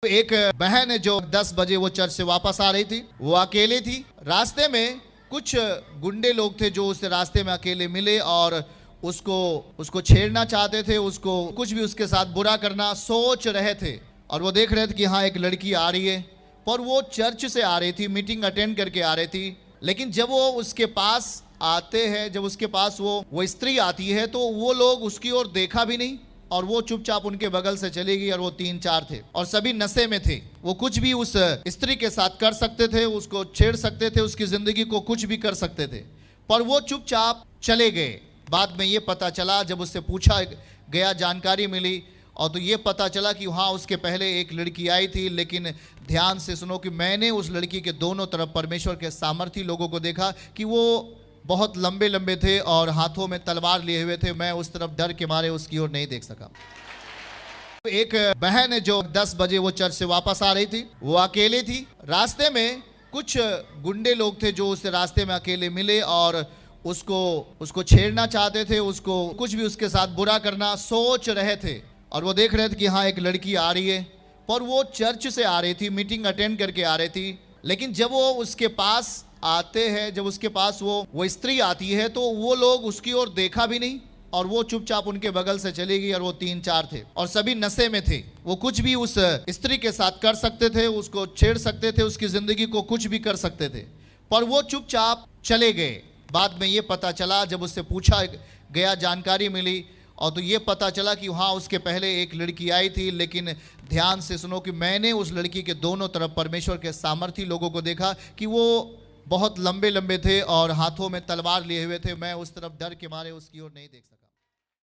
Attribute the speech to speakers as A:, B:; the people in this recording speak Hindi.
A: एक बहन है जो 10 बजे वो चर्च से वापस आ रही थी। वो अकेले थी। रास्ते में कुछ गुंडे लोग थे जो उसे रास्ते में अकेले मिले और उसको छेड़ना चाहते थे, उसको कुछ भी उसके साथ बुरा करना सोच रहे थे। और वो देख रहे थे कि हाँ एक लड़की आ रही है, पर वो चर्च से आ रही थी, मीटिंग अटेंड करके आ रही थी। लेकिन जब वो उसके पास आते हैं, जब उसके पास वो स्त्री आती है, तो वो लोग उसकी ओर देखा भी नहीं और वो चुपचाप उनके बगल से चली गई। और वो 3-4 थे और सभी नशे में थे। वो कुछ भी उस स्त्री के साथ कर सकते थे, उसको छेड़ सकते थे, उसकी जिंदगी को कुछ भी कर सकते थे, पर वो चुपचाप चले गए। बाद में ये पता चला, जब उससे पूछा गया, जानकारी मिली, और तो ये पता चला कि हाँ उसके पहले एक लड़की आई थी। लेकिन ध्यान से सुनो कि मैंने उस लड़की के दोनों तरफ परमेश्वर के सामर्थी लोगों को देखा कि वो बहुत लंबे लंबे थे और हाथों में तलवार लिए हुए थे। मैं उस तरफ डर के मारे उसकी ओर नहीं देख सका। एक बहन है जो 10 बजे वो चर्च से वापस आ रही थी। वो अकेले थी। रास्ते में कुछ गुंडे लोग थे जो उसे रास्ते में अकेले मिले और उसको छेड़ना चाहते थे, उसको कुछ भी उसके साथ बुरा करना सोच रहे थे। और वो देख रहे थे कि हाँ एक लड़की आ रही है, पर वो चर्च से आ रही थी, मीटिंग अटेंड करके आ रही थी। लेकिन जब वो उसके पास आते हैं, जब उसके पास वो स्त्री आती है, तो वो लोग उसकी ओर देखा भी नहीं और वो चुपचाप उनके बगल से चली गई। और वो 3-4 थे और सभी नशे में थे। वो कुछ भी उस स्त्री के साथ कर सकते थे, उसको छेड़ सकते थे, उसकी जिंदगी को कुछ भी कर सकते थे, पर वो चुपचाप चले गए। बाद में ये पता चला, जब उससे पूछा गया, जानकारी मिली, और तो ये पता चला कि हाँ उसके पहले एक लड़की आई थी। लेकिन ध्यान से सुनो कि मैंने उस लड़की के दोनों तरफ परमेश्वर के सामर्थी लोगों को देखा कि वो बहुत लंबे लंबे थे और हाथों में तलवार लिए हुए थे। मैं उस तरफ डर के मारे उसकी ओर नहीं देख सका।